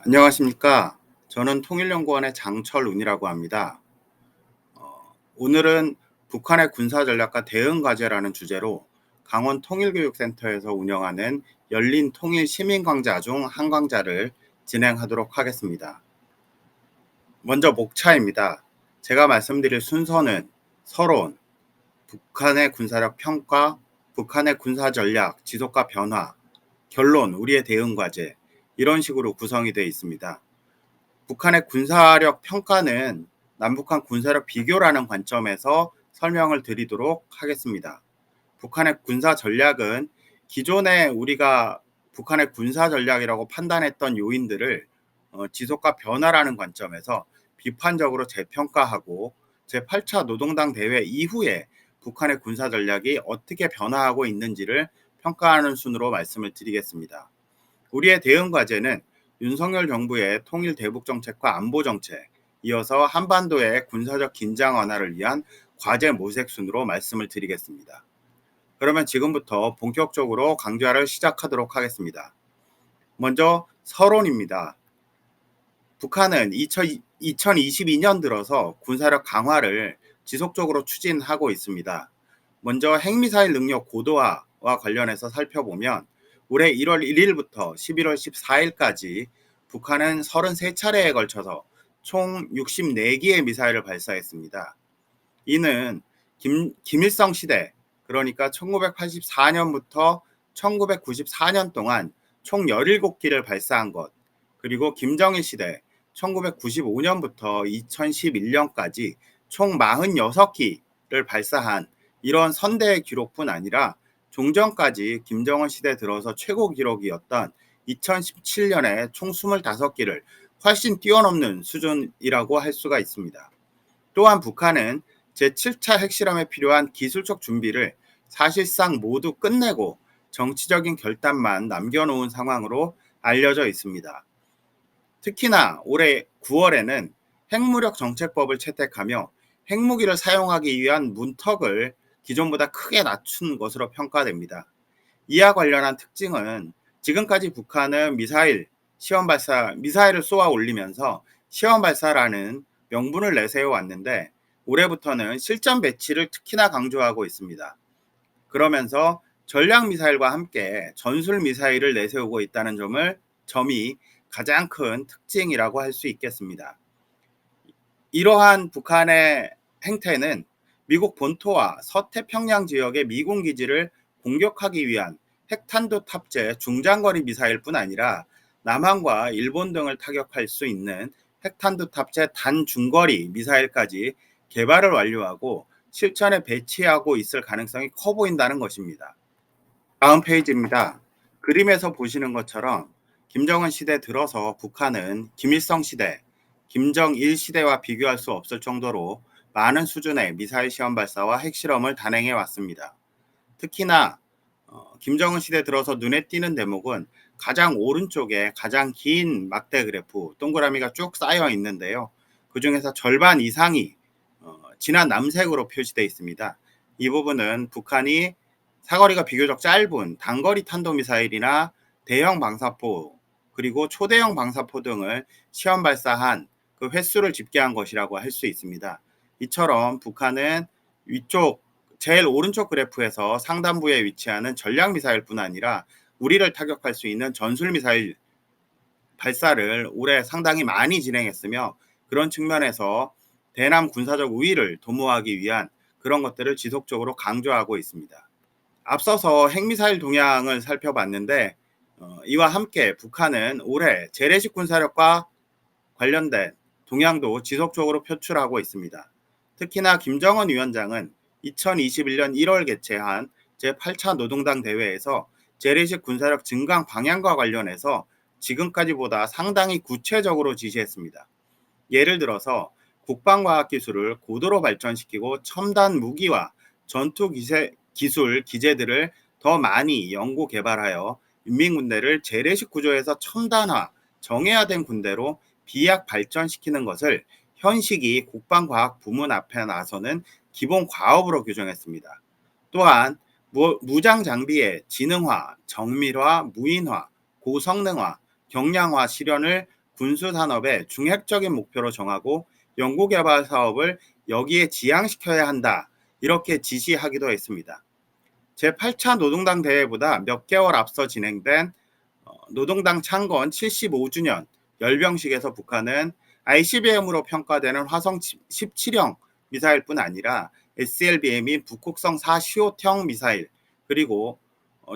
안녕하십니까. 저는 통일연구원의 장철운이라고 합니다. 오늘은 북한의 군사전략과 대응과제라는 주제로 강원 통일교육센터에서 운영하는 열린 통일 시민강좌 중 한 강좌를 진행하도록 하겠습니다. 먼저 목차입니다. 제가 말씀드릴 순서는 서론, 북한의 군사력 평가, 북한의 군사전략, 지속과 변화, 결론, 우리의 대응과제, 이런 식으로 구성이 되어 있습니다. 북한의 군사력 평가는 남북한 군사력 비교라는 관점에서 설명을 드리도록 하겠습니다. 북한의 군사 전략은 기존에 우리가 북한의 군사 전략이라고 판단했던 요인들을 지속과 변화라는 관점에서 비판적으로 재평가하고 제8차 노동당 대회 이후에 북한의 군사 전략이 어떻게 변화하고 있는지를 평가하는 순으로 말씀을 드리겠습니다. 우리의 대응 과제는 윤석열 정부의 통일 대북 정책과 안보 정책, 이어서 한반도의 군사적 긴장 완화를 위한 과제 모색 순으로 말씀을 드리겠습니다. 그러면 지금부터 본격적으로 강좌를 시작하도록 하겠습니다. 먼저 서론입니다. 북한은 2022년 들어서 군사력 강화를 지속적으로 추진하고 있습니다. 먼저 핵미사일 능력 고도화와 관련해서 살펴보면 올해 1월 1일부터 11월 14일까지 북한은 33차례에 걸쳐서 총 64기의 미사일을 발사했습니다. 이는 김일성 시대, 그러니까 1984년부터 1994년 동안 총 17기를 발사한 것, 그리고 김정일 시대 1995년부터 2011년까지 총 46기를 발사한 이런 선대의 기록뿐 아니라 종전까지 김정은 시대 들어서 최고 기록이었던 2017년에 총 25기를 훨씬 뛰어넘는 수준이라고 할 수가 있습니다. 또한 북한은 제7차 핵실험에 필요한 기술적 준비를 사실상 모두 끝내고 정치적인 결단만 남겨놓은 상황으로 알려져 있습니다. 특히나 올해 9월에는 핵무력 정책법을 채택하며 핵무기를 사용하기 위한 문턱을 기존보다 크게 낮춘 것으로 평가됩니다. 이와 관련한 특징은 지금까지 북한은 미사일을 쏘아 올리면서 시험 발사라는 명분을 내세워 왔는데 올해부터는 실전 배치를 특히나 강조하고 있습니다. 그러면서 전략 미사일과 함께 전술 미사일을 내세우고 있다는 점이 가장 큰 특징이라고 할 수 있겠습니다. 이러한 북한의 행태는 미국 본토와 서태평양 지역의 미군 기지를 공격하기 위한 핵탄두 탑재 중장거리 미사일뿐 아니라 남한과 일본 등을 타격할 수 있는 핵탄두 탑재 단중거리 미사일까지 개발을 완료하고 실전에 배치하고 있을 가능성이 커 보인다는 것입니다. 다음 페이지입니다. 그림에서 보시는 것처럼 김정은 시대 들어서 북한은 김일성 시대, 김정일 시대와 비교할 수 없을 정도로 많은 수준의 미사일 시험 발사와 핵실험을 단행해 왔습니다. 특히나 김정은 시대 들어서 눈에 띄는 대목은 가장 오른쪽에 가장 긴 막대 그래프 동그라미가 쭉 쌓여 있는데요. 그 중에서 절반 이상이 진한 남색으로 표시되어 있습니다. 이 부분은 북한이 사거리가 비교적 짧은 단거리 탄도미사일이나 대형 방사포 그리고 초대형 방사포 등을 시험 발사한 그 횟수를 집계한 것이라고 할 수 있습니다. 이처럼 북한은 위쪽 제일 오른쪽 그래프에서 상단부에 위치하는 전략미사일뿐 아니라 우리를 타격할 수 있는 전술미사일 발사를 올해 상당히 많이 진행했으며 그런 측면에서 대남 군사적 우위를 도모하기 위한 그런 것들을 지속적으로 강조하고 있습니다. 앞서서 핵미사일 동향을 살펴봤는데 이와 함께 북한은 올해 재래식 군사력과 관련된 동향도 지속적으로 표출하고 있습니다. 특히나 김정은 위원장은 2021년 1월 개최한 제8차 노동당 대회에서 재래식 군사력 증강 방향과 관련해서 지금까지보다 상당히 구체적으로 지시했습니다. 예를 들어서 국방과학기술을 고도로 발전시키고 첨단 무기와 전투 기술 기재들을 더 많이 연구 개발하여 인민군대를 재래식 구조에서 첨단화, 정예화된 군대로 비약 발전시키는 것을 현식이 국방과학 부문 앞에 나서는 기본 과업으로 규정했습니다. 또한 무장 장비의 지능화, 정밀화, 무인화, 고성능화, 경량화 실현을 군수 산업의 중핵적인 목표로 정하고 연구개발 사업을 여기에 지향시켜야 한다. 이렇게 지시하기도 했습니다. 제8차 노동당 대회보다 몇 개월 앞서 진행된 노동당 창건 75주년 열병식에서 북한은 ICBM으로 평가되는 화성 17형 미사일뿐 아니라 SLBM인 북극성 4시호형 미사일 그리고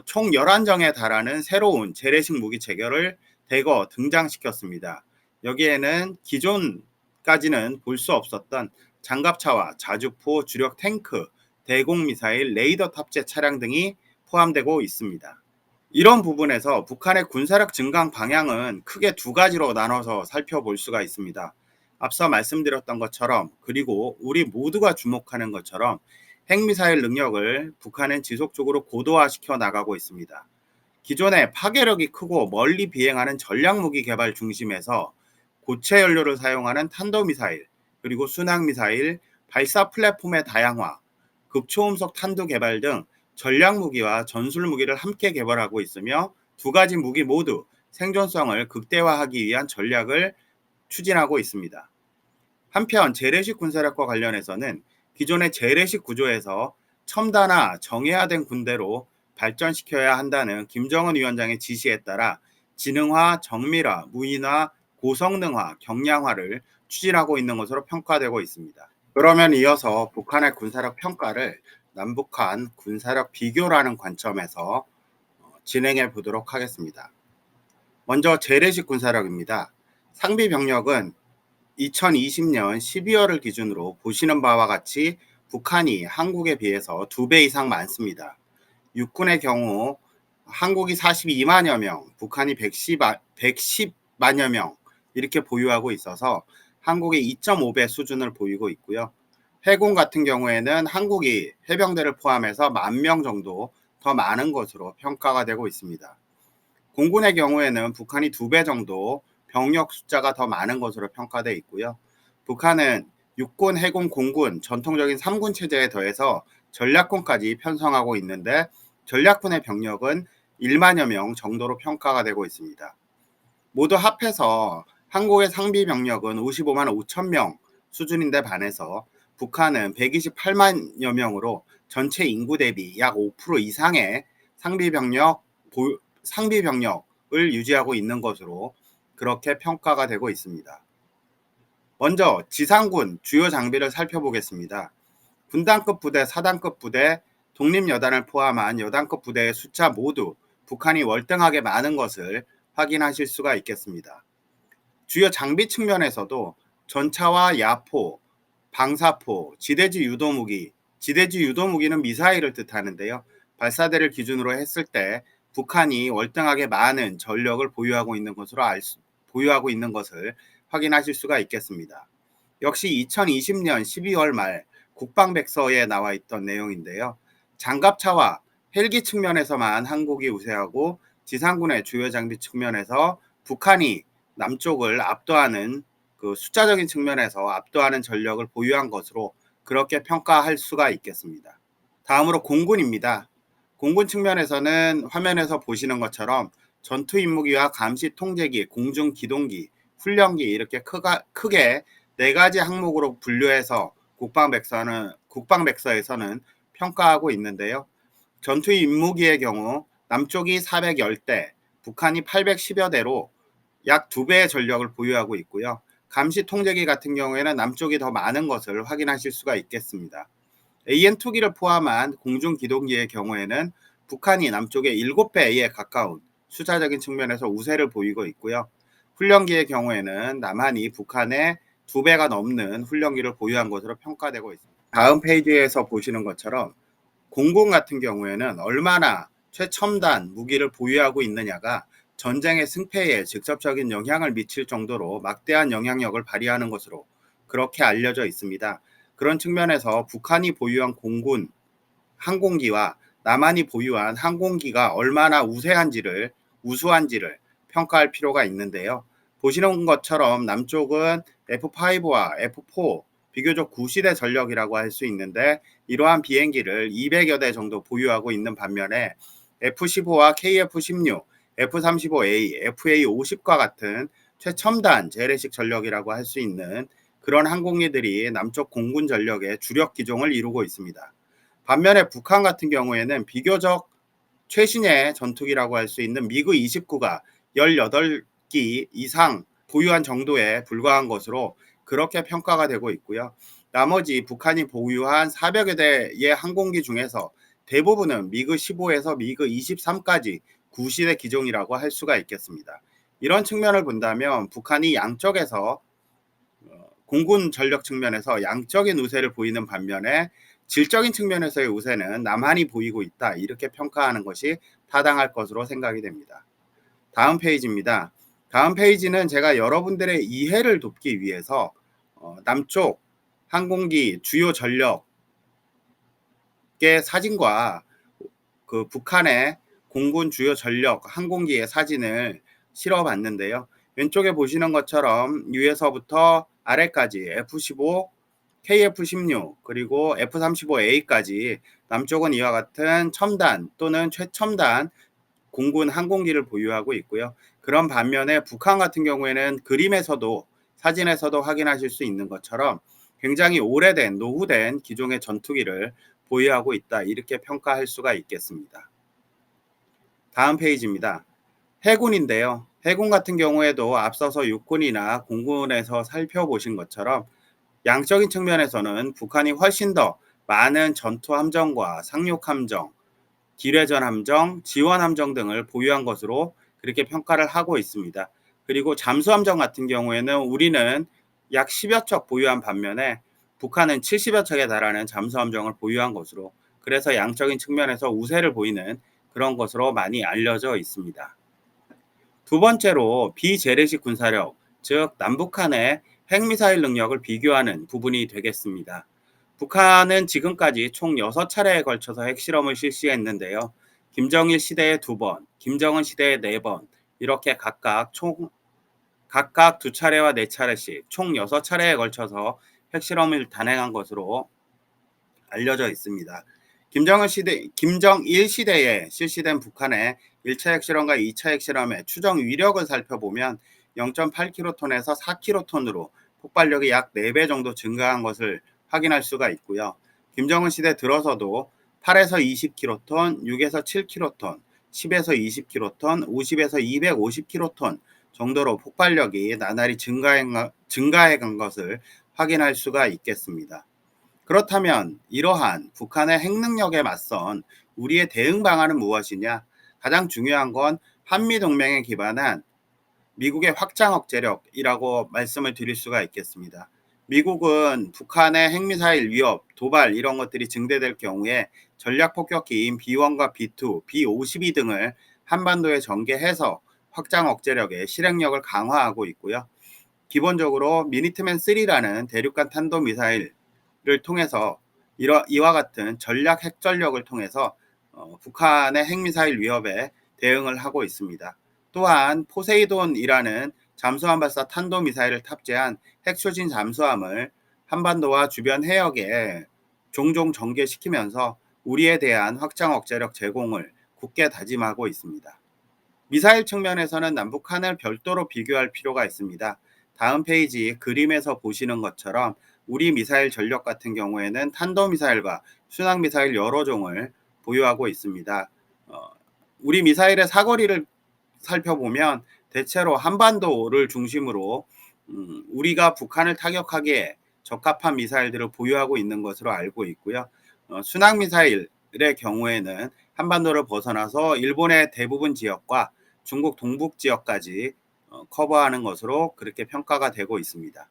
총 11정에 달하는 새로운 재래식 무기 체계를 대거 등장시켰습니다. 여기에는 기존까지는 볼 수 없었던 장갑차와 자주포, 주력 탱크, 대공미사일, 레이더 탑재 차량 등이 포함되고 있습니다. 이런 부분에서 북한의 군사력 증강 방향은 크게 두 가지로 나눠서 살펴볼 수가 있습니다. 앞서 말씀드렸던 것처럼 그리고 우리 모두가 주목하는 것처럼 핵미사일 능력을 북한은 지속적으로 고도화시켜 나가고 있습니다. 기존에 파괴력이 크고 멀리 비행하는 전략무기 개발 중심에서 고체 연료를 사용하는 탄도미사일, 그리고 순항미사일, 발사 플랫폼의 다양화, 급초음속 탄두 개발 등 전략무기와 전술무기를 함께 개발하고 있으며 두 가지 무기 모두 생존성을 극대화하기 위한 전략을 추진하고 있습니다. 한편 재래식 군사력과 관련해서는 기존의 재래식 구조에서 첨단화, 정예화된 군대로 발전시켜야 한다는 김정은 위원장의 지시에 따라 지능화, 정밀화, 무인화, 고성능화, 경량화를 추진하고 있는 것으로 평가되고 있습니다. 그러면 이어서 북한의 군사력 평가를 남북한 군사력 비교라는 관점에서 진행해 보도록 하겠습니다. 먼저 재래식 군사력입니다. 상비 병력은 2020년 12월을 기준으로 보시는 바와 같이 북한이 한국에 비해서 2배 이상 많습니다. 육군의 경우 한국이 42만여 명, 북한이 110만여 명 이렇게 보유하고 있어서 한국의 2.5배 수준을 보이고 있고요. 해군 같은 경우에는 한국이 해병대를 포함해서 10,000명 정도 더 많은 것으로 평가가 되고 있습니다. 공군의 경우에는 북한이 2배 정도 병력 숫자가 더 많은 것으로 평가되어 있고요. 북한은 육군, 해군, 공군, 전통적인 3군 체제에 더해서 전략군까지 편성하고 있는데 전략군의 병력은 1만여 명 정도로 평가가 되고 있습니다. 모두 합해서 한국의 상비 병력은 55만 5천 명 수준인데 반해서 북한은 128만여 명으로 전체 인구 대비 약 5% 이상의 상비 병력을 유지하고 있는 것으로 그렇게 평가가 되고 있습니다. 먼저 지상군 주요 장비를 살펴보겠습니다. 군단급 부대, 사단급 부대, 독립여단을 포함한 여단급 부대의 숫자 모두 북한이 월등하게 많은 것을 확인하실 수가 있겠습니다. 주요 장비 측면에서도 전차와 야포, 방사포, 지대지 유도무기, 지대지 유도무기는 미사일을 뜻하는데요. 발사대를 기준으로 했을 때 북한이 월등하게 많은 전력을 보유하고 있는 것을 확인하실 수가 있겠습니다. 역시 2020년 12월 말 국방백서에 나와 있던 내용인데요. 장갑차와 헬기 측면에서만 한국이 우세하고 지상군의 주요 장비 측면에서 북한이 남쪽을 압도하는 숫자적인 측면에서 압도하는 전력을 보유한 것으로 그렇게 평가할 수가 있겠습니다. 다음으로 공군입니다. 공군 측면에서는 화면에서 보시는 것처럼 전투 임무기와 감시 통제기, 공중 기동기, 훈련기 이렇게 크게 4가지 항목으로 분류해서 국방백서에서는 평가하고 있는데요. 전투 임무기의 경우 남쪽이 410대, 북한이 810여 대로 약 2배의 전력을 보유하고 있고요. 감시 통제기 같은 경우에는 남쪽이 더 많은 것을 확인하실 수가 있겠습니다. AN2기를 포함한 공중 기동기의 경우에는 북한이 남쪽의 7배에 가까운 숫자적인 측면에서 우세를 보이고 있고요. 훈련기의 경우에는 남한이 북한의 2배가 넘는 훈련기를 보유한 것으로 평가되고 있습니다. 다음 페이지에서 보시는 것처럼 공군 같은 경우에는 얼마나 최첨단 무기를 보유하고 있느냐가 전쟁의 승패에 직접적인 영향을 미칠 정도로 막대한 영향력을 발휘하는 것으로 그렇게 알려져 있습니다. 그런 측면에서 북한이 보유한 공군 항공기와 남한이 보유한 항공기가 얼마나 우수한지를 평가할 필요가 있는데요. 보시는 것처럼 남쪽은 F5와 F4 비교적 구시대 전력이라고 할 수 있는데 이러한 비행기를 200여 대 정도 보유하고 있는 반면에 F-15와 KF-16, F-35A, FA-50과 같은 최첨단 재래식 전력이라고 할 수 있는 그런 항공기들이 남쪽 공군 전력의 주력 기종을 이루고 있습니다. 반면에 북한 같은 경우에는 비교적 최신의 전투기라고 할 수 있는 미그 29가 18기 이상 보유한 정도에 불과한 것으로 그렇게 평가가 되고 있고요. 나머지 북한이 보유한 400여 대의 항공기 중에서 대부분은 미그 15에서 미그 23까지 구시대 기종이라고 할 수가 있겠습니다. 이런 측면을 본다면 북한이 양쪽에서 공군 전력 측면에서 양적인 우세를 보이는 반면에 질적인 측면에서의 우세는 남한이 보이고 있다, 이렇게 평가하는 것이 타당할 것으로 생각이 됩니다. 다음 페이지입니다. 다음 페이지는 제가 여러분들의 이해를 돕기 위해서 남쪽 항공기 주요 전력의 사진과 그 북한의 공군 주요 전력 항공기의 사진을 실어봤는데요. 왼쪽에 보시는 것처럼 위에서부터 아래까지 F-15, KF-16 그리고 F-35A까지 남쪽은 이와 같은 첨단 또는 최첨단 공군 항공기를 보유하고 있고요. 그런 반면에 북한 같은 경우에는 그림에서도 사진에서도 확인하실 수 있는 것처럼 굉장히 오래된 노후된 기종의 전투기를 보유하고 있다, 이렇게 평가할 수가 있겠습니다. 다음 페이지입니다. 해군인데요. 해군 같은 경우에도 앞서서 육군이나 공군에서 살펴보신 것처럼 양적인 측면에서는 북한이 훨씬 더 많은 전투 함정과 상륙 함정, 기뢰전 함정, 지원 함정 등을 보유한 것으로 그렇게 평가를 하고 있습니다. 그리고 잠수함정 같은 경우에는 우리는 약 10여 척 보유한 반면에 북한은 70여 척에 달하는 잠수함정을 보유한 것으로, 그래서 양적인 측면에서 우세를 보이는 그런 것으로 많이 알려져 있습니다. 두 번째로 비재래식 군사력, 즉 남북한의 핵미사일 능력을 비교하는 부분이 되겠습니다. 북한은 지금까지 총 6차례에 걸쳐서 핵실험을 실시했는데요. 김정일 시대에 2번, 김정은 시대에 4번, 이렇게 각각 2차례와 4차례씩 총 6차례에 걸쳐서 핵실험을 단행한 것으로 알려져 있습니다. 김정일 시대에 실시된 북한의 1차 핵실험과 2차 핵실험의 추정 위력을 살펴보면 0.8킬로톤에서 4킬로톤으로 폭발력이 약 4배 정도 증가한 것을 확인할 수가 있고요. 김정은 시대 들어서도 8에서 20킬로톤, 6에서 7킬로톤, 10에서 20킬로톤, 50에서 250킬로톤 정도로 폭발력이 나날이 증가해 간 것을 확인할 수가 있겠습니다. 그렇다면 이러한 북한의 핵능력에 맞선 우리의 대응 방안은 무엇이냐? 가장 중요한 건 한미동맹에 기반한 미국의 확장 억제력이라고 말씀을 드릴 수가 있겠습니다. 미국은 북한의 핵미사일 위협, 도발 이런 것들이 증대될 경우에 전략폭격기인 B1과 B2, B52 등을 한반도에 전개해서 확장 억제력의 실행력을 강화하고 있고요. 기본적으로 미니트맨 3라는 대륙간 탄도미사일을 통해서 이와 같은 전략 핵전력을 통해서 북한의 핵미사일 위협에 대응을 하고 있습니다. 또한 포세이돈이라는 잠수함 발사 탄도미사일을 탑재한 핵추진 잠수함을 한반도와 주변 해역에 종종 전개시키면서 우리에 대한 확장 억제력 제공을 굳게 다짐하고 있습니다. 미사일 측면에서는 남북한을 별도로 비교할 필요가 있습니다. 다음 페이지 그림에서 보시는 것처럼 우리 미사일 전력 같은 경우에는 탄도미사일과 순항미사일 여러 종을 보유하고 있습니다. 우리 미사일의 사거리를 살펴보면 대체로 한반도를 중심으로 우리가 북한을 타격하기에 적합한 미사일들을 보유하고 있는 것으로 알고 있고요. 순항미사일의 경우에는 한반도를 벗어나서 일본의 대부분 지역과 중국 동북 지역까지 커버하는 것으로 그렇게 평가가 되고 있습니다.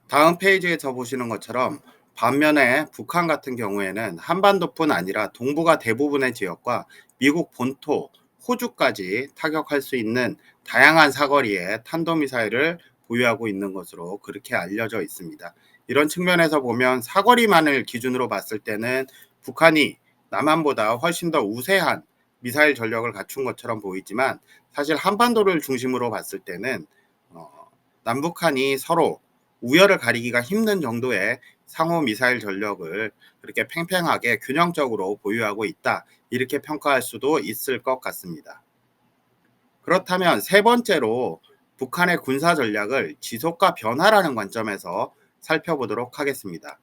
다음 페이지에서 보시는 것처럼 반면에 북한 같은 경우에는 한반도뿐 아니라 동북아 대부분의 지역과 미국 본토, 호주까지 타격할 수 있는 다양한 사거리의 탄도미사일을 보유하고 있는 것으로 그렇게 알려져 있습니다. 이런 측면에서 보면 사거리만을 기준으로 봤을 때는 북한이 남한보다 훨씬 더 우세한 미사일 전력을 갖춘 것처럼 보이지만 사실 한반도를 중심으로 봤을 때는 남북한이 서로 우열을 가리기가 힘든 정도의 상호 미사일 전력을 그렇게 팽팽하게 균형적으로 보유하고 있다, 이렇게 평가할 수도 있을 것 같습니다. 그렇다면 세 번째로 북한의 군사 전략을 지속과 변화라는 관점에서 살펴보도록 하겠습니다.